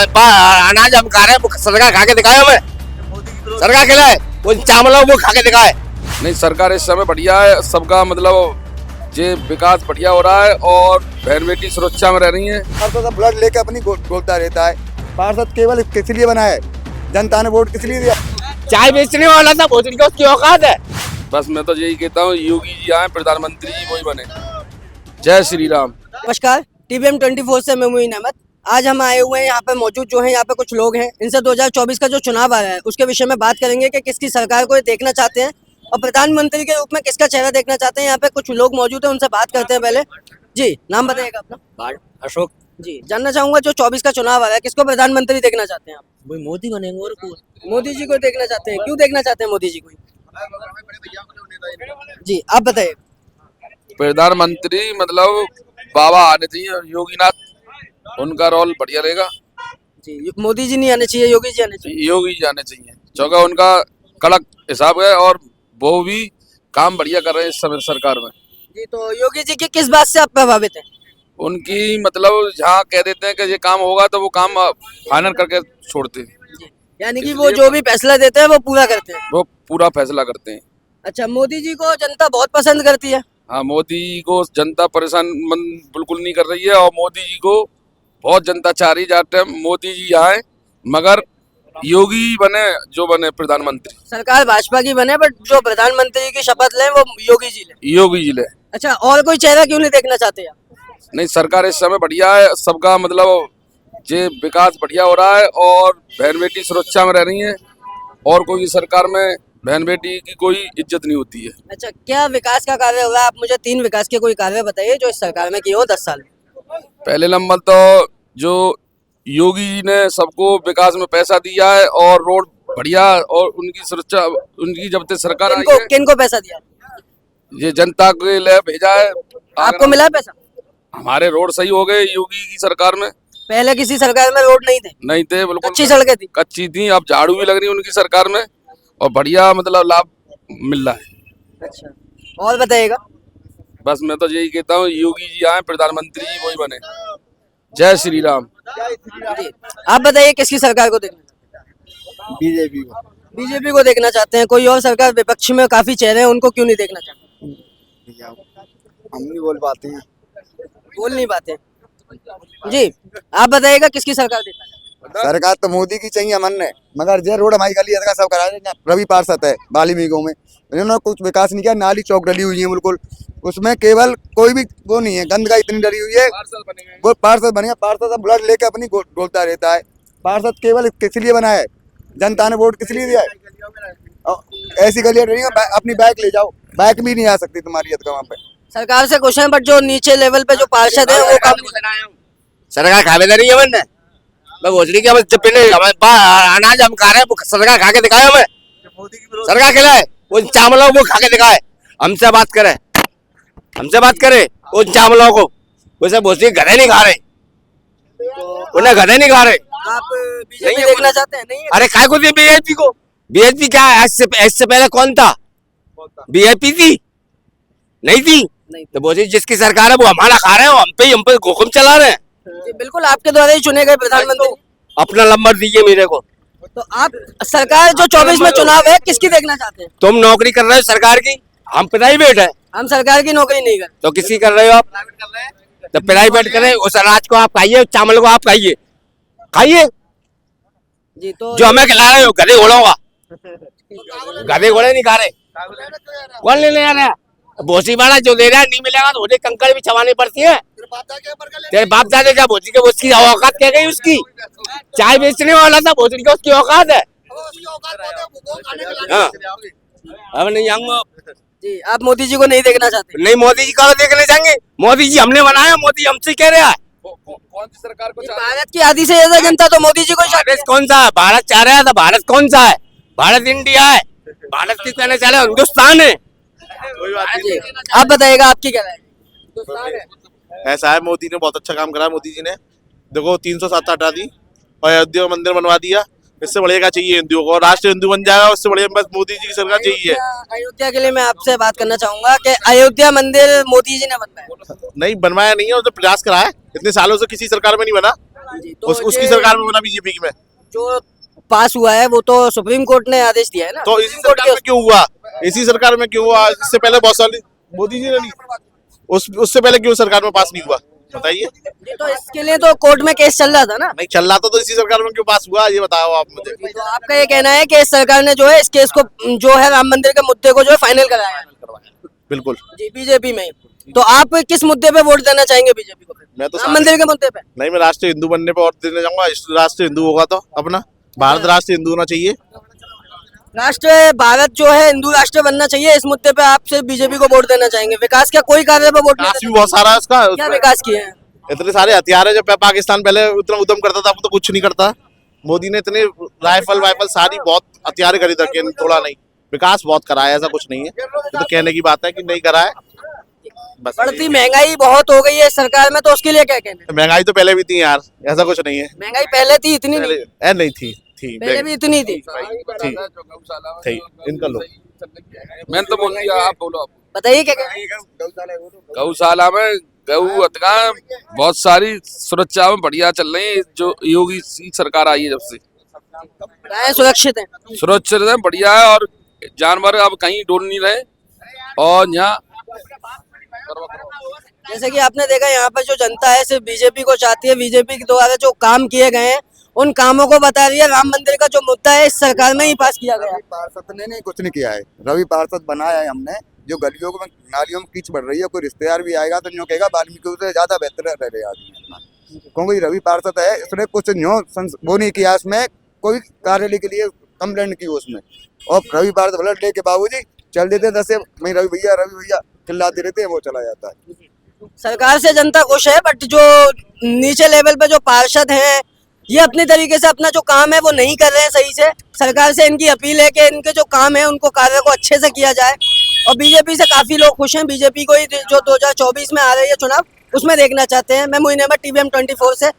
अनाज हम खा रहे हैं, सरकार खा के दिखाए हमें। सरकार खिलाए वो चावल वो खा के दिखाए। नहीं, सरकार इस समय बढ़िया है, सबका मतलब जे विकास बढ़िया हो रहा है और बहन बेटी सुरक्षा में रह रही है। पार्षद ब्लड लेके अपनी बोलता रहता है। पार्षद केवल किस लिए बना है? जनता ने वोट किस लिए दिया? चाय बेचने वाला था, भोजन की उसकी औकात है। बस मैं तो यही कहता हूँ, योगी जी आए, प्रधानमंत्री जी वही बने। जय श्री राम। नमस्कार, टीवीएम 24 से मैं मोइन अहमद। आज हम आए हुए हैं यहाँ पे, मौजूद जो है यहाँ पे कुछ लोग हैं। इनसे 2024 का जो चुनाव आ रहा है उसके विषय में बात करेंगे कि किसकी सरकार को ये देखना चाहते हैं और प्रधानमंत्री के रूप में किसका चेहरा देखना चाहते हैं। यहाँ पे कुछ लोग मौजूद हैं, उनसे बात करते हैं। पहले जी, नाम बताइएगा अपना। अशोक जी, जानना चाहूंगा जो 24 का चुनाव आ रहा है, किसको प्रधानमंत्री देखना चाहते हैं आप? वही मोदी बनेंगे और को। मोदी जी को देखना चाहते हैं। क्यों देखना चाहते हैं मोदी जी को? जी, आप बताइए। प्रधानमंत्री मतलब बाबा आने चाहिए, योगीनाथ, उनका रोल बढ़िया रहेगा। जी, मोदी जी नहीं आने चाहिए, योगी जी आने चाहिए। योगी जी आने चाहिए, क्योंकि उनका कड़क हिसाब है और वो भी काम बढ़िया कर रहे हैं इस समय सरकार में। जी, तो योगी जी की किस बात से आप प्रभावित हैं? उनकी मतलब जहाँ कह देते हैं कि ये काम होगा तो वो काम फाइनल करके छोड़ते हैं। यानी कि वो जो भी फैसला देते हैं वो पूरा करते हैं। वो पूरा फैसला करते हैं। अच्छा, मोदी जी को जनता बहुत पसंद करती है। हाँ, मोदी को जनता परेशान बिल्कुल नहीं कर रही है और मोदी जी को बहुत जनता चाह रही है। मोदी जी आए मगर योगी बने, जो बने प्रधानमंत्री। सरकार भाजपा की बने बट जो प्रधानमंत्री की शपथ लें वो योगी जी लें। योगी जी ले। अच्छा, और कोई चेहरा क्यों नहीं देखना चाहते आप? नहीं, सरकार इस समय बढ़िया है, सबका मतलब जे विकास बढ़िया हो रहा है और बहन बेटी सुरक्षा में रह रही है और कोई सरकार में बहन बेटी की कोई इज्जत नहीं होती है। अच्छा, क्या विकास का कार्य हुआ? आप मुझे 3 विकास के कोई कार्य बताइए जो इस सरकार में किए हो 10 साल में। पहले नंबर तो जो योगी जी ने सबको विकास में पैसा दिया है और रोड बढ़िया और उनकी सुरक्षा, उनकी जब तक सरकार आई है, किनको पैसा दिया? ये जनता के लिए भेजा है। आपको मिला है पैसा? हमारे रोड सही हो गए योगी की सरकार में। पहले किसी सरकार में रोड नहीं थे? नहीं थे, बिल्कुल अच्छी सड़कें थी। कच्ची थी। अब झाड़ू भी लग रही है उनकी सरकार में और बढ़िया मतलब लाभ मिल रहा है। अच्छा, और बताइएगा। बस मैं तो यही कहता हूँ, योगी जी आए, प्रधानमंत्री जी वही बने। जय श्री राम। जी, आप बताइए किसकी सरकार को देखना चाहते हैं? बीजेपी को। बीजेपी को देखना चाहते हैं। कोई और सरकार विपक्ष में काफी चेहरे हैं, उनको क्यों नहीं देखना चाहते? हम नहीं बोल पाते हैं। बोल नहीं पाते। जी, आप बताइएगा किसकी सरकार देखना चाहते हैं? सरकार तो मोदी की चाहिए मन ने, मगर जे रोड हमारी गली का सब करा रहे। रवि पार्षद है बालीमीगों में, इन्होंने कुछ विकास नहीं किया। नाली चौक डली हुई है बिल्कुल, उसमें केवल कोई भी वो नहीं है, गंदगा इतनी डली हुई है। वो पार्षद बनेगा, पार्षद ब्लड लेके अपनी बोलता रहता है। पार्षद केवल किस लिए बना है? जनता ने वोट किस लिए दिया है? ऐसी गलियां डली हैं, अपनी बाइक ले जाओ, बाइक भी नहीं आ सकती तुम्हारी हद का वहाँ पे। सरकार से क्वेश्चन, बट जो नीचे लेवल पे जो पार्षद है वो काम सरकार खा दे रही है हमने। मैं भोजनी की अनाज हम खा रहे हैं, सरकार खा के दिखाए हमें। सरकार खिलाए उन चावलों को खा के दिखाए। हमसे बात करे उन चावलों को। वैसे भोजनी घरे नहीं खा रहे, उन्हें घरे नहीं खा रहे। आप बीजेपी देखना चाहते हैं? नहीं है? अरे काय को दी बीएचपी को? बीएचपी क्या है? इससे पहले कौन था? बीएचपी थी? नहीं थी। नहीं। तो बोली जिसकी सरकार है वो हमारा खा रहे हो, हम पे हुक्म चला रहे हैं। जी, बिल्कुल आपके द्वारा ही चुने गए प्रधानमंत्री। अपना नंबर दीजिए मेरे को। तो आप सरकार जो 24 में चुनाव है किसकी देखना चाहते हैं? तुम नौकरी कर रहे हो सरकार की, हम प्राइवेट है। हम सरकार की नौकरी नहीं करते। तो किसी कर रहे हो आप? तो प्राइवेट करें, उस अनाज को आप खाइए, चावल को आप खाइए। जी, तो जो हमें खिला रहे हो गधे घोड़ों का, गधे घोड़े नहीं खा रहे। कौन लेने आ रहा है? भोसी वाला जो दे रहा है, नहीं मिलेगा तो मुझे कंकड़ भी चबानी पड़ती है। तेरे बाप दादे क्या भोजी के उसकी औकात क्या गई उसकी? चाय बेचने वाला था, भोजन की उसकी औकात है। हाँ, अब नहीं आऊंगा। जी, आप मोदी जी को नहीं देखना चाहते? नहीं, मोदी जी का देखने जाएंगे? मोदी जी हमने बनाया, मोदी हमसे कह रहा है। कौन सी सरकार को? भारत की आधी से ज्यादा जनता तो मोदी जी को चाहती है। भारत कौन सा है? भारत चाह रहा था। भारत कौन सा है? भारत इंडिया है। भारत की कहने चले हिंदुस्तान है। जी, आप बताइएगा आपकी क्या राय है? हिंदुस्तान है। ऐसा है, मोदी ने बहुत अच्छा काम करा। मोदी जी ने देखो 307 हटा दी और अयोध्या में मंदिर बनवा दिया। इससे बढ़िया क्या चाहिए हिंदुओं को? राष्ट्र हिंदू बन जाएगा, उससे बढ़िया बस मोदी जी की सरकार चाहिए। अयोध्या के लिए मैं आपसे बात करना चाहूंगा कि अयोध्या मंदिर मोदी जी ने बनवाया। नहीं बनवाया नहीं है, उसने प्रयास करा है। इतने सालों से किसी सरकार में नहीं बना। जी, तो उसकी ये सरकार में बना बीजेपी में। जो पास हुआ है वो तो सुप्रीम कोर्ट ने आदेश दिया है ना, तो इसी सुप्रीम कोर्ट सरकार में क्यों हुआ? इसी सरकार में क्यों हुआ? इससे पहले बहुत साल मोदी जी ने नहीं, उससे पहले क्यों सरकार में पास नहीं हुआ बताइए? जी, तो इसके लिए तो कोर्ट में केस चल रहा था ना। नहीं चल रहा था तो इसी सरकार में क्यों पास हुआ ये बताओ आप मुझे। तो आपका ये कहना है कि इस सरकार ने जो है इस केस को जो है राम मंदिर के मुद्दे को जो है फाइनल कराया है बिल्कुल। जी बीजेपी में। तो आप किस मुद्दे पे वोट देना चाहेंगे बीजेपी को? मैं तो राम मंदिर के मुद्दे पे? नहीं, मैं राष्ट्रीय हिंदू बनने पे और देने जाऊंगा। राष्ट्रीय हिंदू होगा तो अपना भारत राष्ट्रीय हिंदू होना चाहिए। राष्ट्र भारत जो है हिंदू राष्ट्र बनना चाहिए, इस मुद्दे पे आप सिर्फ बीजेपी को वोट देना चाहेंगे। विकास का कोई कार्य पे वोट नहीं विकास भी बहुत सारा है उसका। देना? क्या विकास किए हैं? इतने सारे हथियार है। जब पाकिस्तान पहले उतना उद्यम करता था अब तो कुछ नहीं करता। मोदी ने इतने राइफल वाइफल सारी बहुत हथियार खरीद रखे हैं, थोड़ा नहीं। विकास बहुत करा है, ऐसा कुछ नहीं है। ये तो कहने की बात है कि नहीं करा है बस। बढ़ती महंगाई बहुत हो गई है सरकार में, तो उसके लिए क्या कहना है? महंगाई तो पहले भी थी यार, ऐसा कुछ नहीं है। महंगाई पहले थी इतनी नहीं? नहीं थी पहले भी इतनी थी? थी इनका लो। मैंने तो बोल दिया, आप बोलो। बताइए क्या कहना है? गौशाला में गऊ हत्या बहुत सारी सुरक्षा में बढ़िया चल रही है। जो योगी की सरकार आई है जब से गायें सुरक्षित है? सुरक्षित है, बढ़िया है। और जानवर अब कहीं डोल नहीं रहे। और यहाँ जैसे कि आपने देखा यहाँ पर जो जनता है सिर्फ बीजेपी को चाहती है। बीजेपी के द्वारा जो काम किए गए हैं उन कामों को बता रही है। राम मंदिर का जो मुद्दा है इस सरकार में ही पास किया गया है। रवि पार्षद ने नहीं कुछ नहीं किया है। रवि पार्षद बनाया है हमने। जो गलियों में नालियों में कीच बढ़ रही है, कोई रिश्तेदार भी आएगा तो न्यों कहेगा वाल्मीकि से ज्यादा बेहतर रह रहे आदमी अपना, क्योंकि रवि पार्षद है। इसने कुछ न्यों वो नहीं किया, उसमें कोई कार्यालय के लिए कंप्लेंट की उसमें। और रवि पार्षद बोला लेके बाबूजी चल देते 10 मैं रवि भैया चिल्लाते रहते हैं, वो चला जाता है। सरकार से जनता खुश है, बट जो नीचे लेवल पे जो पार्षद हैं ये अपने तरीके से अपना जो काम है वो नहीं कर रहे हैं सही से। सरकार से इनकी अपील है कि इनके जो काम है उनको कार्य को अच्छे से किया जाए। और बीजेपी से काफी लोग खुश हैं। बीजेपी को ही जो 2024 में आ रही है चुनाव उसमें देखना चाहते हैं। मैं मोइन अहमद TVM 24 से।